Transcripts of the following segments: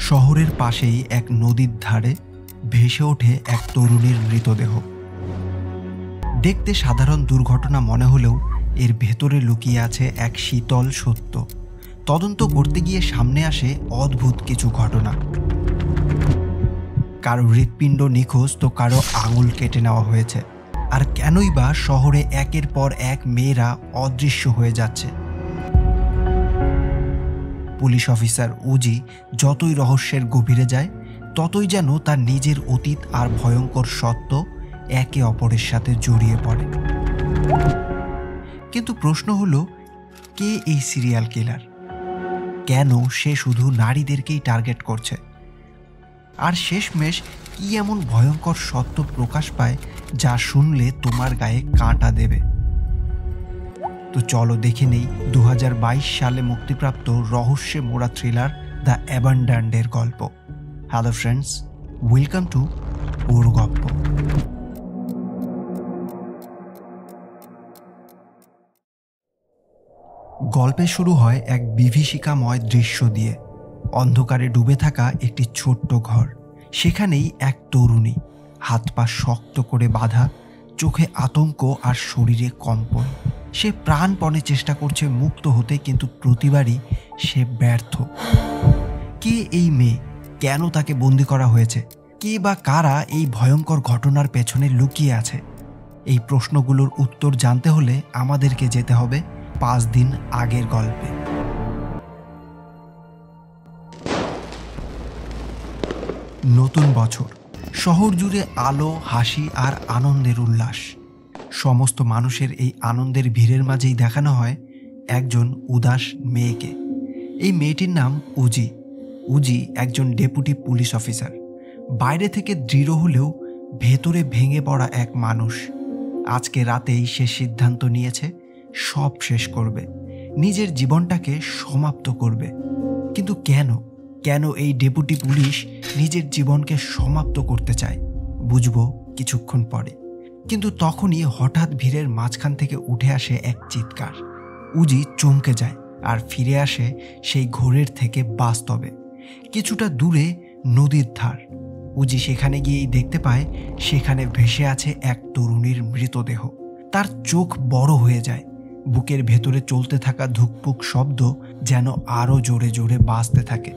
শহরের পাশেই এক নদীর ধারে ভেসে ওঠে এক তরুণীর মৃতদেহ। দেখতে সাধারণ দুর্ঘটনা মনে হলেও এর ভেতরে লুকিয়ে আছে এক শীতল সত্য। তদন্ত করতে গিয়ে সামনে আসে অদ্ভুত কিছু ঘটনা। কারো হৃৎপিণ্ড নিখোঁজ তো কারো আঙুল কেটে নেওয়া হয়েছে। আর কেনই বা শহরে একের পর এক মেয়েরা অদৃশ্য হয়ে যাচ্ছে। পুলিশ অফিসার উজি যতই রহস্যের গভীরে যায় ততই যেন তার নিজের অতীত আর ভয়ঙ্কর সত্য একে অপরের সাথে জড়িয়ে পড়ে। কিন্তু প্রশ্ন হলো, কে এই সিরিয়াল কিলার? কেন সে শুধু নারীদেরকেই টার্গেট করছে? আর শেষমেশ কি এমন ভয়ঙ্কর সত্য প্রকাশ পায় যা শুনলে তোমার গায়ে কাঁটা দেবে? তো চলো দেখে নেই 2022 সালে মুক্তিপ্রাপ্ত রহস্যে মোড়া থ্রিলার দ্য অ্যাবান্ডান্ডের গল্প। হ্যালো ফ্রেন্ডস, ওয়েলকাম টু ওর গল্প। গল্পে শুরু হয় এক বিভীষিকাময় দৃশ্য দিয়ে। অন্ধকারে ডুবে থাকা একটি ছোট্ট ঘর, সেখানেই এক তরুণী, হাত পা শক্ত করে বাঁধা, চোখে আতঙ্ক আর শরীরে কম্পন। সে প্রাণপণে চেষ্টা করছে মুক্ত হতে, কিন্তু প্রতিবারই সে ব্যর্থ। কে এই মেয়ে? কেন তাকে বন্দি করা হয়েছে? কে বা কারা এই ভয়ঙ্কর ঘটনার পেছনে লুকিয়ে আছে? এই প্রশ্নগুলোর উত্তর জানতে হলে আমাদেরকে যেতে হবে 5 দিন আগের গল্পে। নতুন বছর, শহর জুড়ে আলো, হাসি আর আনন্দের উল্লাস। সমস্ত মানুষের এই আনন্দের ভিড়ের মাঝেই দেখানো হয় একজন উদাস মেয়েকে। এই মেয়েটির নাম উজি। উজি একজন ডেপুটি পুলিশ অফিসার। বাইরে থেকে দৃঢ় হলেও ভেতরে ভেঙে পড়া এক মানুষ। আজকে রাতেই সে সিদ্ধান্ত নিয়েছে সব শেষ করবে, নিজের জীবনটাকে সমাপ্ত করবে। কিন্তু কেন? কেন এই ডেপুটি পুলিশ নিজের জীবনকে সমাপ্ত করতে চায়? বুঝবো কিছুক্ষণ পরে। কিন্তু তখনই হঠাৎ ভিড়ের মাঝখান থেকে উঠে আসে এক চিৎকার। উজি চমকে যায় আর ফিরে আসে সেই ঘোরের থেকে বাস্তবে। কিছুটা দূরে নদীর ধার। উজি সেখানে গিয়েই দেখতে পায় সেখানে ভেসে আছে এক তরুণীর মৃতদেহ। তার চোখ বড় হয়ে যায়। বুকের ভেতরে চলতে থাকা ধুকপুক শব্দ যেন আরও জোরে জোরে বাজতে থাকে।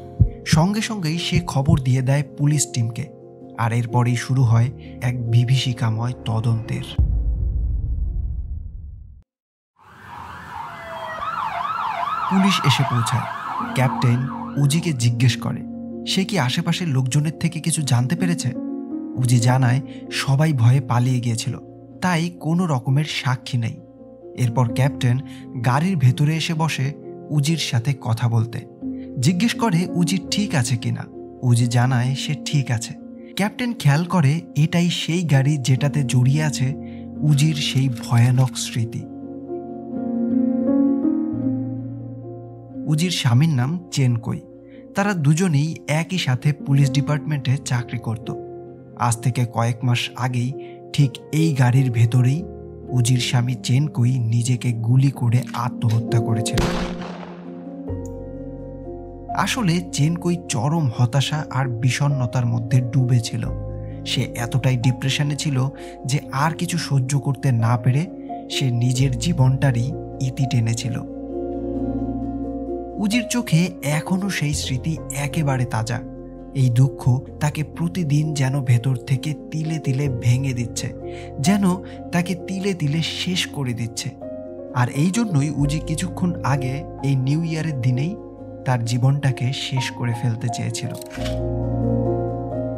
সঙ্গে সঙ্গেই সে খবর দিয়ে দেয় পুলিশ টিমকে। আর এরপরেই শুরু হয় এক বিভীষিকাময় তদন্তের। পুলিশ এসে পৌঁছায়। ক্যাপ্টেন উজিকে জিজ্ঞেস করে সে কি আশেপাশের লোকজনের থেকে কিছু জানতে পেরেছে। উজি জানায় সবাই ভয়ে পালিয়ে গিয়েছিল, তাই কোনো রকমের সাক্ষী নেই। এরপর ক্যাপ্টেন গাড়ির ভেতরে এসে বসে উজির সাথে কথা বলতে। জিজ্ঞেস করে উজি ঠিক আছে কিনা। উজি জানায় সে ঠিক আছে। ক্যাপ্টেন খেয়াল করে এটাই সেই গাড়ি যেটাতে জড়িয়ে আছে উজির সেই ভয়ানক স্মৃতি। উজির স্বামীর নাম চেনকই। তারা দুজনেই একই সাথে পুলিশ ডিপার্টমেন্টে চাকরি করত। আজ থেকে কয়েক মাস আগেই ঠিক এই গাড়ির ভেতরেই উজির স্বামী চেনকই নিজেকে গুলি করে আত্মহত্যা করেছিল। আসলে চেনকই চরম হতাশা আর বিষণ্ণতার মধ্যে ডুবেছিল। সে এতটাই ডিপ্রেশনে ছিল যে আর কিছু সহ্য করতে না পেরে সে নিজের জীবনটারই ইতি টেনেছিল। উজির চোখে এখনো সেই স্মৃতি একেবারে তাজা। এই দুঃখ তাকে প্রতিদিন যেন ভেতর থেকে তিলে তিলে ভেঙে দিচ্ছে, যেন তাকে তিলে তিলে শেষ করে দিচ্ছে। আর এই জন্যই উজি কিছুক্ষণ আগে এই নিউ ইয়ারের দিনেই তার জীবনটাকে শেষ করে ফেলতে চেয়েছিল।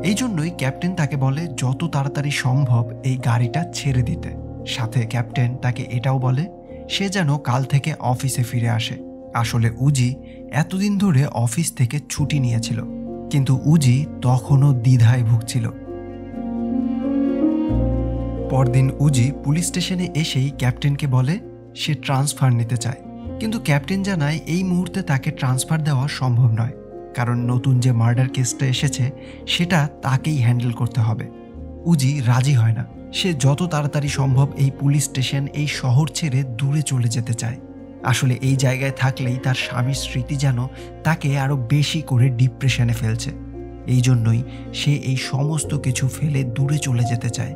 এই জন্যই ক্যাপ্টেন তাকে বলে যত তাড়াতাড়ি সম্ভব এই গাড়িটা ছেড়ে দিতে। সাথে ক্যাপ্টেন তাকে এটাও বলে সে যেন কাল থেকে অফিসে ফিরে আসে। আসলে উজি এতদিন ধরে অফিস থেকে ছুটি নিয়েছিল, কিন্তু উজি তখনও দ্বিধায় ভুগছিল। পরদিন উজি পুলিশ স্টেশনে এসেই ক্যাপ্টেনকে বলে সে ট্রান্সফার নিতে চায়। কিন্তু ক্যাপ্টেন জানায় এই মুহূর্তে তাকে ট্রান্সফার দেওয়া সম্ভব নয়, কারণ নতুন যে মার্ডার কেসটা এসেছে সেটা তাকেই হ্যান্ডেল করতে হবে। উজি রাজি হয় না। সে যত তাড়াতাড়ি সম্ভব এই পুলিশ স্টেশন, এই শহর ছেড়ে দূরে চলে যেতে চায়। আসলে এই জায়গায় থাকলেই তার স্বামীর স্মৃতি যেন তাকে আরও বেশি করে ডিপ্রেশনে ফেলছে। এই জন্যই সে এই সমস্ত কিছু ফেলে দূরে চলে যেতে চায়।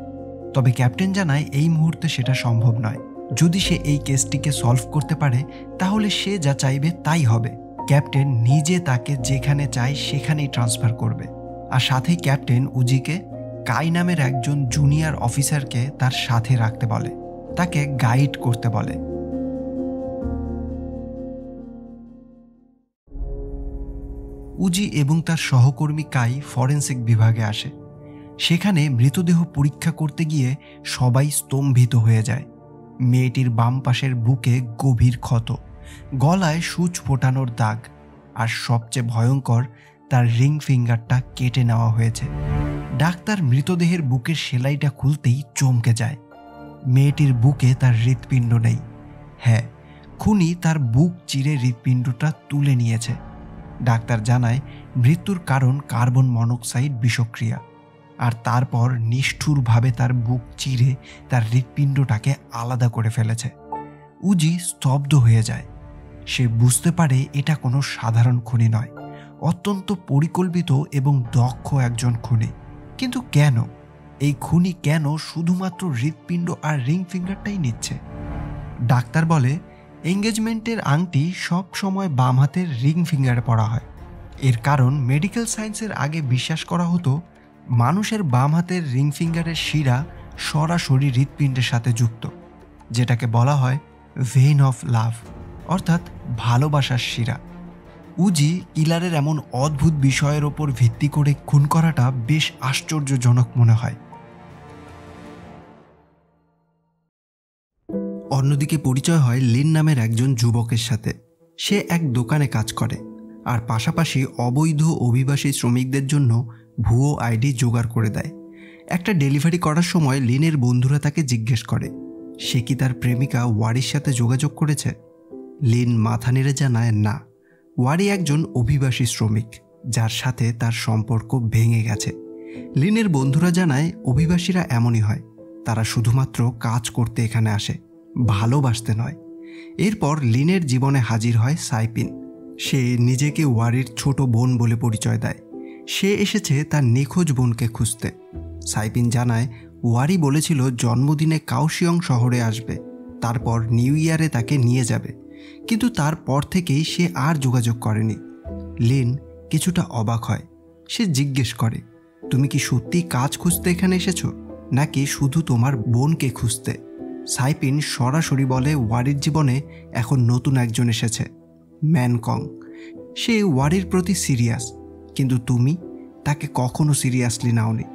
তবে ক্যাপ্টেন জানায় এই মুহূর্তে সেটা সম্ভব নয়। যদি সে এই কেসটিকে সলভ করতে পারে তাহলে সে যা চাইবে তাই হবে। ক্যাপ্টেন নিজে তাকে যেখানে চায় সেখানেই ট্রান্সফার করবে। আর সাথেই ক্যাপ্টেন উজিকে কাই নামের একজন জুনিয়র অফিসারকে তার সাথে রাখতে বলে, তাকে গাইড করতে বলে। উজি এবং তার সহকর্মী কাই ফরেন্সিক বিভাগে আসে। সেখানে মৃতদেহ পরীক্ষা করতে গিয়ে সবাই স্তম্ভিত হয়ে যায়। মেয়েটির বাম পাশের বুকে গভীর ক্ষত, গলায় সূচ ফোটানোর দাগ, আর সবচেয়ে ভয়ঙ্কর, তার রিং ফিঙ্গারটা কেটে নেওয়া হয়েছে। ডাক্তার মৃতদেহের বুকের সেলাইটা খুলতেই চমকে যায়। মেয়েটির বুকে তার হৃৎপিণ্ড নেই। হ্যাঁ, খুনি তার বুক চিরে হৃৎপিণ্ডটা তুলে নিয়েছে। ডাক্তার জানায় মৃত্যুর কারণ কার্বন মনোক্সাইড বিষক্রিয়া, আর তারপর নিষ্ঠুরভাবে তার বুক চিরে তার হৃৎপিণ্ডটাকে আলাদা করে ফেলেছে। উজি স্তব্ধ হয়ে যায়। সে বুঝতে পারে এটা কোনো সাধারণ খুনি নয়, অত্যন্ত পরিকল্পিত এবং দক্ষ একজন খুনি। কিন্তু কেন? এই খুনি কেন শুধুমাত্র হৃৎপিণ্ড আর রিং ফিঙ্গারটাই নিচ্ছে? ডাক্তার বলে এঙ্গেজমেন্টের আংটি সব সময় বাম হাতের রিং ফিঙ্গারে পরা হয়। এর কারণ মেডিকেল সায়েন্সের আগে বিশ্বাস করা হতো মানুষের বাম হাতের রিং ফিঙ্গারের শিরা সরাসরি হৃৎপিণ্ডের সাথে যুক্ত, যেটাকে বলা হয় ভেইন অফ লাভ, অর্থাৎ ভালোবাসার শিরা। উজি কিলারের এমন অদ্ভুত বিষয়ের ওপর ভিত্তি করে খুন করাটা বেশ আশ্চর্যজনক মনে হয়। অন্যদিকে পরিচয় হয় লিন নামের একজন যুবকের সাথে। সে এক দোকানে কাজ করে আর পাশাপাশি অবৈধ অভিবাসী শ্রমিকদের জন্য ভুয়ো আইডি জোগাড় করে দেয়। একটা ডেলিভারি করার সময় লিনের বন্ধুরা তাকে জিজ্ঞেস করে সে কি তার প্রেমিকা ওয়ারির সাথে যোগাযোগ করেছে। লিন মাথা নেড়ে জানায় না, ওয়ারি একজন অভিবাসী শ্রমিক যার সাথে তার সম্পর্ক ভেঙে গেছে। লিনের বন্ধুরা জানায় অভিবাসীরা এমনই হয়, তারা শুধুমাত্র কাজ করতে এখানে আসে, ভালোবাসতে নয়। এরপর লিনের জীবনে হাজির হয় সাইপিন। সে নিজেকে ওয়ারির ছোট বোন বলে পরিচয় দেয়। সে এসেছে তার নিখোঁজ বোনকে খুঁজতে। সাইপিন জানায় ওয়ারি বলেছিল জন্মদিনে কাউশিয়ং শহরে আসবে, তারপর নিউ ইয়ারে তাকে নিয়ে যাবে, কিন্তু তারপর থেকেই সে আর যোগাযোগ করেনি। লিন কিছুটা অবাক হয়। সে জিজ্ঞেস করে, তুমি কি সত্যি কাজ খুঁজতে এখানে এসেছো, নাকি শুধু তোমার বোনকে খুঁজতে? সাইপিন সরাসরি বলে ওয়ারির জীবনে এখন নতুন একজন এসেছে, ম্যানকং। সে ওয়ারির প্রতি সিরিয়াস, কিন্তু তুমি তাকে কখনো সিরিয়াসলি নাওনি,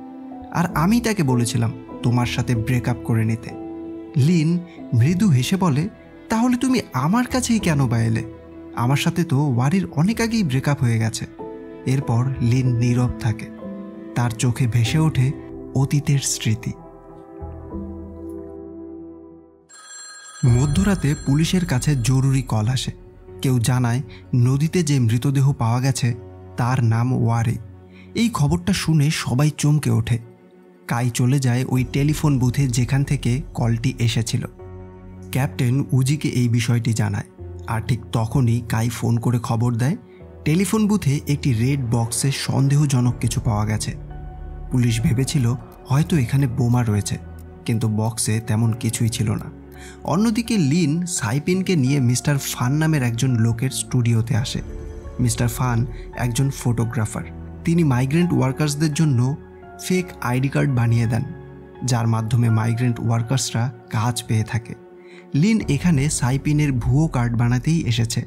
আর আমি তাকে বলেছিলাম তোমার সাথে ব্রেকআপ করে নিতে। লিন মৃদু হেসে বলে, তাহলে তুমি আমার কাছেই কেন বা এলে? আমার সাথে তো ওয়ারির অনেক আগেই ব্রেকআপ হয়ে গেছে। এরপর লিন নীরব থাকে। তার চোখে ভেসে ওঠে অতীতের স্মৃতি। মধ্যরাতে পুলিশের কাছে জরুরি কল আসে। কেউ জানায় নদীতে যে মৃতদেহ পাওয়া গেছে তার নাম ওয়ারি। এই খবরটা শুনে সবাই চমকে ওঠে। কাই চলে যায় ওই টেলিফোন বুথে যেখান থেকে কলটি এসেছিল। ক্যাপ্টেন উজিকে এই বিষয়টি জানায়, আর ঠিক তখনই কাই ফোন করে খবর দেয় টেলিফোন বুথে একটি রেড বক্সে সন্দেহজনক কিছু পাওয়া গেছে। পুলিশ ভেবেছিল হয়তো এখানে বোমা রয়েছে, কিন্তু বক্সে তেমন কিছুই ছিল না। অন্যদিকে লিন সাইপিনকে নিয়ে মিস্টার ফান নামের একজন লোকের স্টুডিওতে আসে। মিস্টার ফান একজন ফটোগ্রাফার। তিনি মাইগ্রেন্ট ওয়ার্কার্সদের জন্য ফেক আইডি কার্ড বানিয়ে দেন, যার মাধ্যমে মাইগ্রেন্ট ওয়ার্কার্সরা কাজ পেয়ে থাকে। লিন এখানে সাইপিনের ভুয়ো কার্ড বানাতেই এসেছে।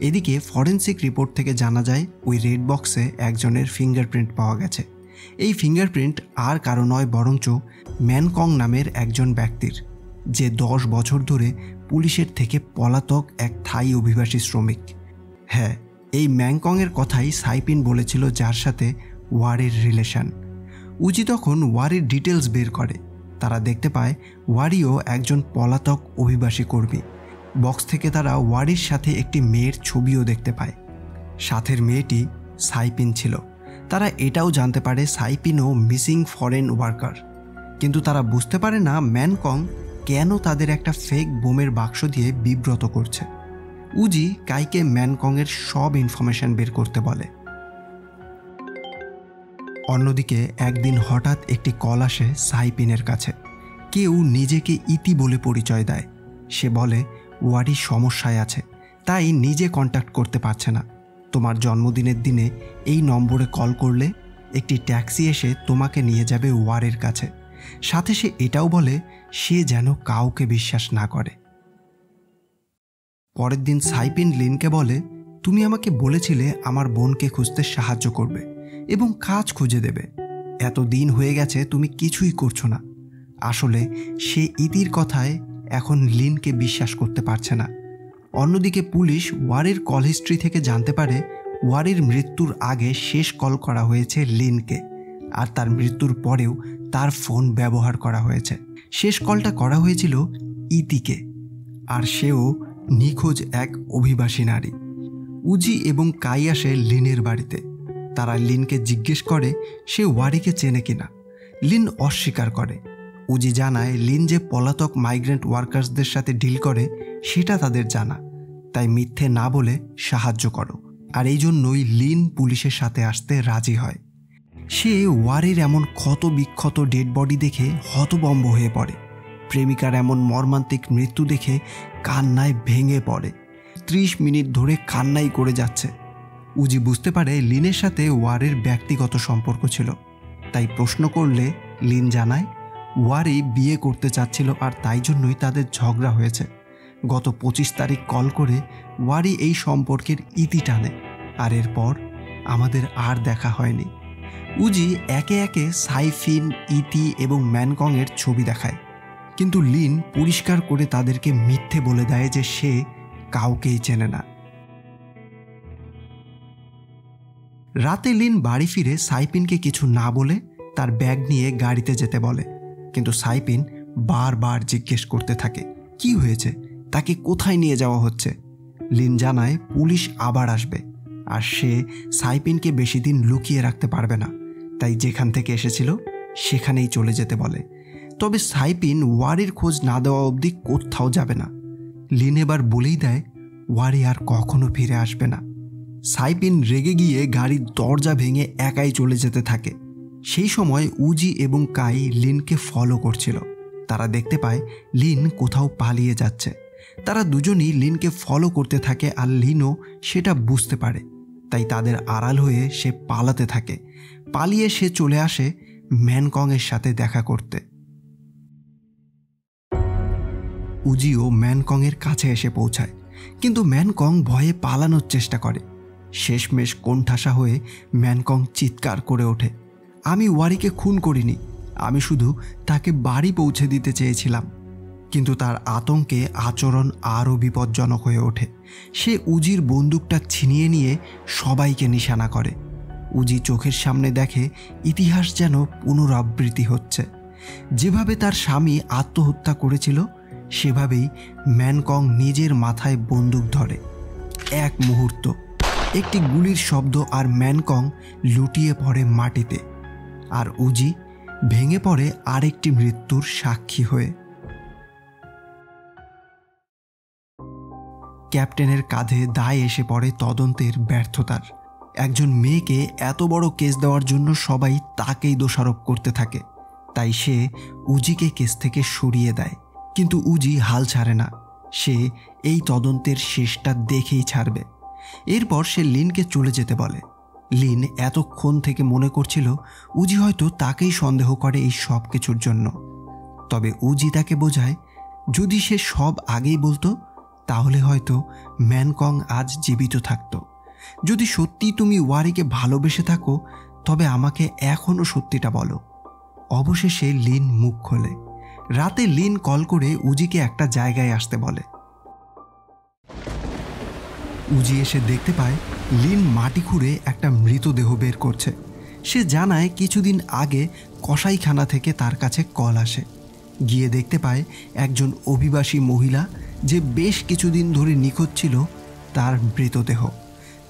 এদিকে ফরেন্সিক রিপোর্ট থেকে জানা যায় ওই রেড বক্সে একজনের ফিঙ্গারপ্রিন্ট পাওয়া গেছে। এই ফিঙ্গারপ্রিন্ট আর কারো নয় বরঞ্চ ম্যানকং নামের একজন ব্যক্তির, যে 10 বছর ধরে পুলিশের থেকে পলাতক এক থাই অভিবাসী শ্রমিক। হ্যাঁ, এই ম্যানকংয়ের কথাই সাইপিন বলেছিল যার সাথে ওয়ারির রিলেশন। উজি তখন ওয়ারির ডিটেলস বের করে। তারা দেখতে পায় ওয়ারিও একজন পলাতক অভিবাসী কর্মী। বক্স থেকে তারা ওয়ারির সাথে একটি মেয়ের ছবিও দেখতে পায়। সাথের মেয়েটি সাইপিন ছিল। তারা এটাও জানতে পারে সাইপিনও মিসিং ফরেন ওয়ার্কার, কিন্তু তারা বুঝতে পারে না ম্যানকং কেন তাদের একটা ফেক বোমের বাক্স দিয়ে বিব্রত করছে। উজি কাইকে ম্যানকংয়ের সব ইনফরমেশন বের করতে বলে। অন্যদিকে একদিন হঠাৎ একটি কল আসে সাইপিনের কাছে। কেউ নিজেকে ইতি বলে পরিচয় দেয়। সে বলে ওয়ারি সমস্যায় আছে, তাই নিজে কন্ট্যাক্ট করতে পারছে না। তোমার জন্মদিনের দিনে এই নম্বরে কল করলে একটি ট্যাক্সি এসে তোমাকে নিয়ে যাবে ওয়ারের কাছে। সাথে সে এটাও বলে সে যেন কাউকে বিশ্বাস না করে। পরের দিন সাইপিন লিনকে বলে, তুমি আমাকে বলেছিলে আমার বোনকে খুঁজতে সাহায্য করবে এবং কাজ খুঁজে দেবে। এত দিন হয়ে গেছে তুমি কিছুই করছো না। আসলে সে ইতির কথায় এখন লিনকে বিশ্বাস করতে পারছে না। অন্যদিকে পুলিশ ওয়ারির কল হিস্ট্রি থেকে জানতে পারে ওয়ারির মৃত্যুর আগে শেষ কল করা হয়েছে লিনকে, আর তার মৃত্যুর পরেও তার ফোন ব্যবহার করা হয়েছে। শেষ কলটা করা হয়েছিল ইতিকে, আর সেও নিখোঁজ এক অভিবাসী নারী। উজি এবং কাই আসে লিনের বাড়িতে। তারা লিনকে জিজ্ঞেস করে সে ওয়ারিকে চেনে কিনা। লিন অস্বীকার করে। উজি জানায় লিন যে পলাতক মাইগ্রেন্ট ওয়ার্কার্সদের সাথে ডিল করে সেটা তাদের জানা, তাই মিথ্যে না বলে সাহায্য করো। আর এই জন্যই লিন পুলিশের সাথে আসতে রাজি হয়। সে ওয়ারির এমন ক্ষত বিক্ষত ডেড বডি দেখে হতভম্ব হয়ে পড়ে। প্রেমিকার এমন মর্মান্তিক মৃত্যু দেখে কান্নায় ভেঙে পড়ে। 30 মিনিট ধরে কান্নাই করে যাচ্ছে। উজি বুঝতে পারে লিনের সাথে ওয়ারির ব্যক্তিগত সম্পর্ক ছিল, তাই প্রশ্ন করলে লিন জানায় ওয়ারি বিয়ে করতে চাচ্ছিল আর তাই জন্যই তাদের ঝগড়া হয়েছে। গত 25 তারিখ কল করে ওয়ারি এই সম্পর্কের ইতি টানে, আর এরপর আমাদের আর দেখা হয়নি। উজি একে একে সাইফিন, ইতি এবং ম্যানকংয়ের ছবি দেখায়, কিন্তু লিন পরিষ্কার করে তাদেরকে মিথ্যে বলে দেয় যে সে কাউকেই চেনে না। রাতে লিন বাড়ি ফিরে সাইপিনকে কিছু না বলে তার ব্যাগ নিয়ে গাড়িতে যেতে বলে, কিন্তু সাইপিন বারবার জিজ্ঞেস করতে থাকে কি হয়েছে, তাকে কোথায় নিয়ে যাওয়া হচ্ছে। লিন জানায় পুলিশ আবার আসবে, আর সে সাইপিনকে বেশি দিন লুকিয়ে রাখতে পারবে না, তাই যেখান থেকে এসেছিল সেখানেই চলে যেতে বলে। তবে সাইপিন ওয়ারির খোঁজ না দেওয়া অবধি কোথাও যাবে না। লিন এবার বলেই দেয় ওয়ারি আর কখনো ফিরে আসবে না। সাইপিন রেগে গিয়ে গাড়ির দরজা ভেঙে একাই চলে যেতে থাকে। সেই সময় উজি এবং কাই লিনকে ফলো করছিল। তারা দেখতে পায় লিন কোথাও পালিয়ে যাচ্ছে। তারা দুজনই লিনকে ফলো করতে থাকে, আর লিনও সেটা বুঝতে পারে, তাই তাদের আড়াল হয়ে সে পালাতে থাকে। পালিয়ে সে চলে আসে ম্যানকংয়ের সাথে দেখা করতে। উজিও ম্যানকংয়ের কাছে এসে পৌঁছায়, কিন্তু ম্যানকং ভয়ে পালানোর চেষ্টা করে। শেষমেশ কোণঠাসা হয়ে ম্যানকং চিৎকার করে ওঠে, আমি ওয়ারিকে খুন করিনি, আমি শুধু তাকে বাড়ি পৌঁছে দিতে চেয়েছিলাম। কিন্তু তার আতঙ্কে আচরণ আরও বিপজ্জনক হয়ে ওঠে। সে উজির বন্দুকটা ছিনিয়ে নিয়ে সবাইকে নিশানা করে। উজি চোখের সামনে দেখে ইতিহাস যেন পুনরাবৃত্তি হচ্ছে। যেভাবে তার স্বামী আত্মহত্যা করেছিল সেভাবেই ম্যানকং নিজের মাথায় বন্দুক ধরে। এক মুহূর্ত, একটি গুলির শব্দ, আর ম্যানকং লুটিয়ে পড়ে মাটিতে, আর উজি ভেঙে পড়ে আরেকটি মৃত্যুর সাক্ষী হয়ে। ক্যাপ্টেনের কাঁধে দায় এসে পড়ে তদন্তের ব্যর্থতার। একজন মেয়েকে এত বড় কেস দেওয়ার জন্য সবাই তাকেই দোষারোপ করতে থাকে, তাই সে উজিকে কেস থেকে সরিয়ে দেয়। কিন্তু উজি হাল ছাড়ে না, সে এই তদন্তের শেষটা দেখেই ছাড়বে। এরপর সে লিনকে চলে যেতে বলে। লিন এতক্ষণ থেকে মনে করছিল উজি হয়তো তাকেই সন্দেহ করে এই সব কিছুর জন্য। তবে উজি তাকে বোঝায় যদি সে সব আগেই বলতো তাহলে হয়তো ম্যানকং আজ জীবিত থাকত। যদি সত্যি তুমি ওয়ারিকে ভালোবেসে থাকো তবে আমাকে এখনও সত্যিটা বলো। অবশেষে লিন মুখ খোলে। রাতে লিন কল করে উজিকে একটা জায়গায় আসতে বলে। উজি এসে দেখতে পায় লিন মাটি খুঁড়ে একটা মৃতদেহ বের করছে। সে জানায় কিছুদিন আগে কসাইখানা থেকে তার কাছে কল আসে। গিয়ে দেখতে পায় একজন অভিবাসী মহিলা যে বেশ কিছুদিন ধরে নিখোঁজ ছিল তার মৃতদেহ।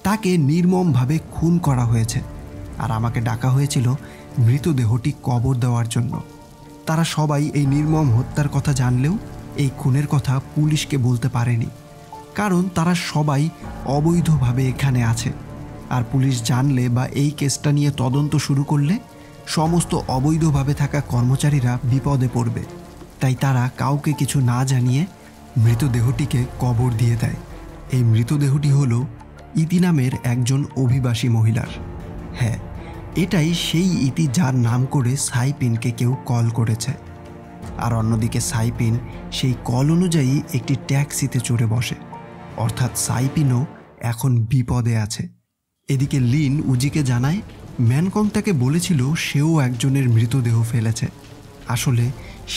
তাকে নির্মমভাবে খুন করা হয়েছে, আর আমাকে ডাকা হয়েছিল মৃতদেহটি কবর দেওয়ার জন্য। তারা সবাই এই নির্মম হত্যার কথা জানলেও এই খুনের কথা পুলিশকে বলতে পারেনি, কারণ তারা সবাই অবৈধভাবে এখানে আছে। আর পুলিশ জানলে বা এই কেসটা নিয়ে তদন্ত শুরু করলে সমস্ত অবৈধভাবে থাকা কর্মচারীরা বিপদে পড়বে। তাই তারা কাউকে কিছু না জানিয়ে মৃতদেহটিকে কবর দিয়ে দেয়। এই মৃতদেহটি হলো ইতি নামের একজন অভিবাসী মহিলার। হ্যাঁ, এটাই সেই ইতি যার নাম করে সাইপিনকে কেউ কল করেছে। আর অন্যদিকে সাইপিন সেই কল অনুযায়ী একটি ট্যাক্সিতে চড়ে বসে, অর্থাৎ সাইপিনও এখন বিপদে আছে। এদিকে লিন উজিকে জানায় ম্যানকং তাকে বলেছিল সেও একজনের মৃতদেহ ফেলেছে। আসলে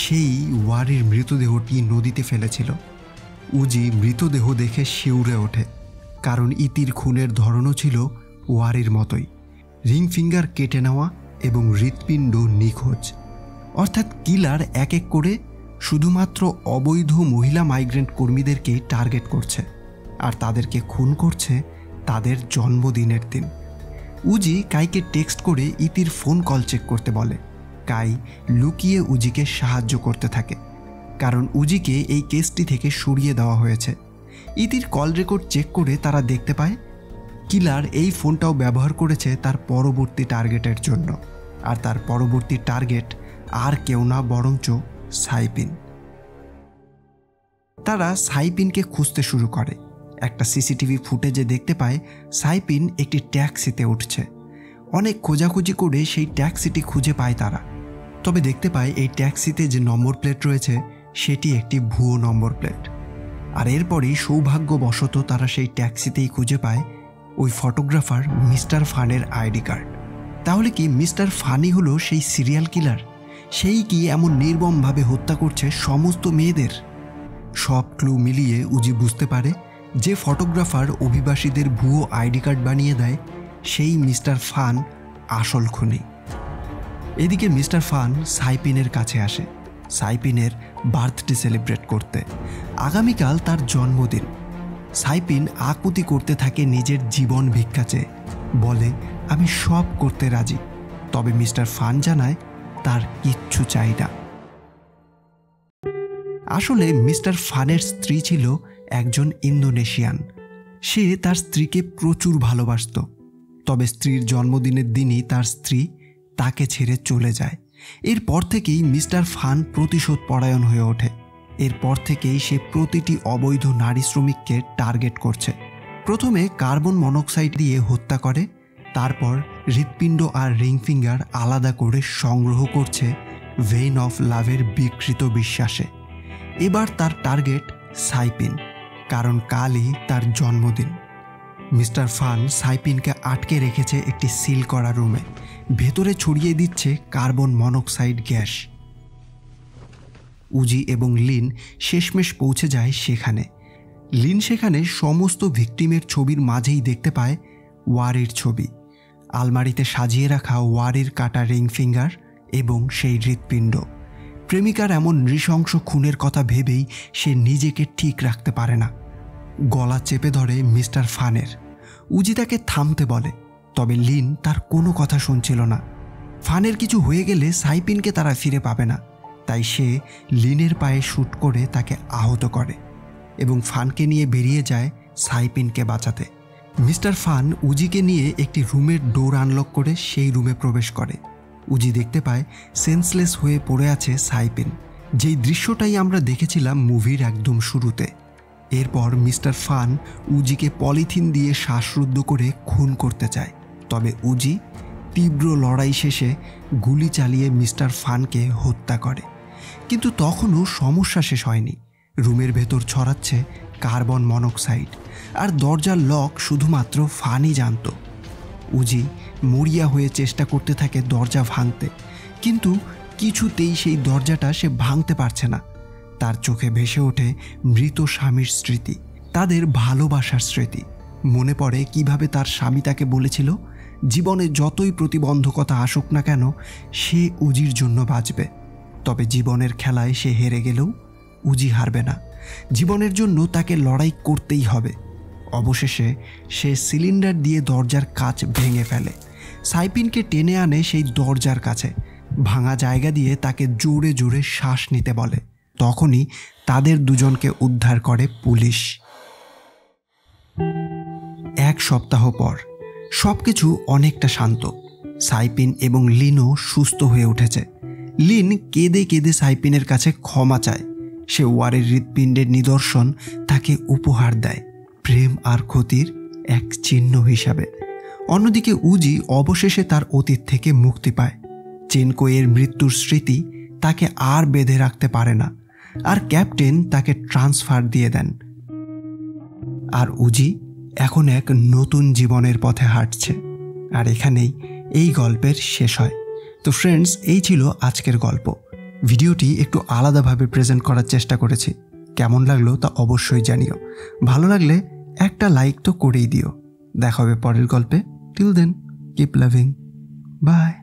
সেই ওয়ারির মৃতদেহটি নদীতে ফেলেছিল। উজি মৃতদেহ দেখে শিউরে ওঠে, কারণ ইতির খুনের ধরনও ছিল ওয়ারির মতোই, রিং ফিঙ্গার কেটে নেওয়া এবং হৃৎপিণ্ড নিখোঁজ। অর্থাৎ কিলার এক এক করে শুধুমাত্র অবৈধ মহিলা মাইগ্রেন্ট কর্মীদেরকেই টার্গেট করছে, আর তাদেরকে খুন করছে তাদের জন্মদিনের দিন। উজি কাইকে টেক্সট করে ইতির ফোন কল চেক করতে বলে। কাই লুকিয়ে উজিকে সাহায্য করতে থাকে, কারণ উজিকে এই কেসটি থেকে সরিয়ে দেওয়া হয়েছে। ইতির কল রেকর্ড চেক করে তারা দেখতে পায় কিলার এই ফোনটাও ব্যবহার করেছে তার পরবর্তী টার্গেটের জন্য, আর তার পরবর্তী টার্গেট আর কেউ না বরঞ্চ সাইপিন। তারা সাইপিনকে খুঁজতে শুরু করে। একটা সিসিটিভি ফুটেজে দেখতে পায় সাইপিন একটি ট্যাক্সিতে উঠছে। অনেক খোঁজাখুঁজি করে সেই ট্যাক্সিটি খুঁজে পায় তারা। তবে দেখতে পায় এই ট্যাক্সিতে যে নম্বর প্লেট রয়েছে সেটি একটি ভুয়ো নম্বর প্লেট। আর এরপরই সৌভাগ্যবশত তারা সেই ট্যাক্সিতেই খুঁজে পায় ওই ফটোগ্রাফার মিস্টার ফানের আইডি কার্ড। তাহলে কি মিস্টার ফানি হলো সেই সিরিয়াল কিলার? সেই কি এমন নির্মমভাবে হত্যা করছে সমস্ত মেয়েদের? সব ক্লু মিলিয়ে উজি বুঝতে পারে যে ফটোগ্রাফার অভিবাসীদের ভুয়ো আইডি কার্ড বানিয়ে দেয় সেই মিস্টার ফান আসল খুনি। এদিকে মিস্টার ফান সাইপিনের কাছে আসে সাইপিনের বার্থডে সেলিব্রেট করতে। আগামীকাল তার জন্মদিন। সাইপিন আকুতি করতে থাকে নিজের জীবন ভিক্ষা চেয়ে, বলে আমি সব করতে রাজি। তবে মিস্টার ফান জানায় তার কিচ্ছু চাই না। আসলে মিস্টার ফানের স্ত্রী ছিল একজন ইন্দোনেশিয়ান। সে তার স্ত্রীকে প্রচুর ভালোবাসত। তবে স্ত্রীর জন্মদিনের দিনই তার স্ত্রী তাকে ছেড়ে চলে যায়। এরপর থেকেই মিস্টার ফান প্রতিশোধ পরায়ণ হয়ে ওঠে। এরপর থেকেই সে প্রতিটি অবৈধ নারী শ্রমিককে টার্গেট করছে। প্রথমে কার্বন মনোক্সাইড দিয়ে হত্যা করে, তারপর হৃৎপিণ্ড আর রিং ফিঙ্গার আলাদা করে সংগ্রহ করছে ভেইন অফ লাভের বিকৃত বিশ্বাসে। এবার তার টার্গেট সাইপিন, কারণ কালই তার জন্মদিন। মিস্টার ফান সাইপিনকে আটকে রেখেছে একটি সিল করা রুমে। ভেতরে ছড়িয়ে দিচ্ছে কার্বন মনোক্সাইড গ্যাস। উজি এবং লিন শেষমেশ পৌঁছে যায় সেখানে। লিন সেখানে সমস্ত ভিকটিমের ছবির মাঝেই দেখতে পায় ওয়ারির ছবি। আলমারিতে সাজিয়ে রাখা ওয়ারির কাটা রিং ফিঙ্গার এবং সেই হৃৎপিণ্ড। প্রেমিকার এমন নৃশংস খুনের কথা ভেবেই সে নিজেকে ঠিক রাখতে পারে না। গলা চেপে ধরে মিস্টার ফানের। উজি তাকে থামতে বলে, তবে লিন তার কোনো কথা শুনছিল না। ফানের কিছু হয়ে গেলে সাইপিনকে তারা ফিরে পাবে না, তাই সে লিনের পায়ে শ্যুট করে তাকে আহত করে এবং ফানকে নিয়ে বেরিয়ে যায় সাইপিনকে বাঁচাতে। মিস্টার ফান উজিকে নিয়ে একটি রুমের ডোর আনলক করে সেই রুমে প্রবেশ করে। উজি দেখতে পায় সেন্সলেস হয়ে পড়ে আছে সাইপিন, যেই দৃশ্যটাই আমরা দেখেছিলাম মুভির একদম শুরুতে। এরপর মিস্টার ফান উজিকে পলিথিন দিয়ে শ্বাসরুদ্ধ করে খুন করতে চায়। তবে উজি তীব্র লড়াই শেষে গুলি চালিয়ে মিস্টার ফানকে হত্যা করে। কিন্তু তখনও সমস্যা শেষ হয়নি। রুমের ভেতর ছড়াচ্ছে কার্বন মনোক্সাইড, আর দরজার লক শুধুমাত্র ফানই জানত। উজি মরিয়া হয়ে চেষ্টা করতে থাকে দরজা ভাঙতে, কিন্তু কিছুতেই সেই দরজাটা সে ভাঙতে পারছে না। তার চোখে ভেসে ওঠে মৃত স্বামীর স্মৃতি, তাদের ভালোবাসার স্মৃতি। মনে পড়ে কিভাবে তার স্বামী তাকে বলেছিল জীবনে যতই প্রতিবন্ধকতা আসুক না কেন সে উজির জন্য বাঁচবে। তবে জীবনের খেলায় সে হেরে গেলেও উজি হারবে না। জীবনের জন্য তাকে লড়াই করতেই হবে। অবশেষে সে সিলিন্ডার দিয়ে দরজার কাচ ভেঙে ফেলে। সাইপিনকে টেনে আনে সেই দরজার কাছে। ভাঙা জায়গা দিয়ে তাকে জোরে জোরে শ্বাস নিতে বলে। তখনই তাদের দুজনকে উদ্ধার করে পুলিশ। এক সপ্তাহ পর সবকিছু অনেকটা শান্ত। সাইপিন এবং লিনও সুস্থ হয়ে উঠেছে। লিন কেঁদে কেঁদে সাইপিনের কাছে ক্ষমা চায়। সে ওয়ারের হৃৎপিণ্ডের নিদর্শন তাকে উপহার দেয়, প্রেম আর ক্ষতির এক চিহ্ন হিসাবে। অন্যদিকে উজি অবশেষে তার অতীত থেকে মুক্তি পায়। চেনকোয়ের মৃত্যুর স্মৃতি তাকে আর বেঁধে রাখতে পারে না, আর ক্যাপ্টেন তাকে ট্রান্সফার দিয়ে দেন। আর উজি এখন এক নতুন জীবনের পথে হাঁটছে। আর এখানেই এই গল্পের শেষ হয়। তো ফ্রেন্ডস, এই ছিল আজকের গল্প। ভিডিওটি একটু আলাদাভাবে প্রেজেন্ট করার চেষ্টা করেছি। কেমন লাগলো তা অবশ্যই জানিও। ভালো লাগলে একটা লাইক তো করেই দিও। দেখা হবে পরের গল্পে। Till then, keep loving. By.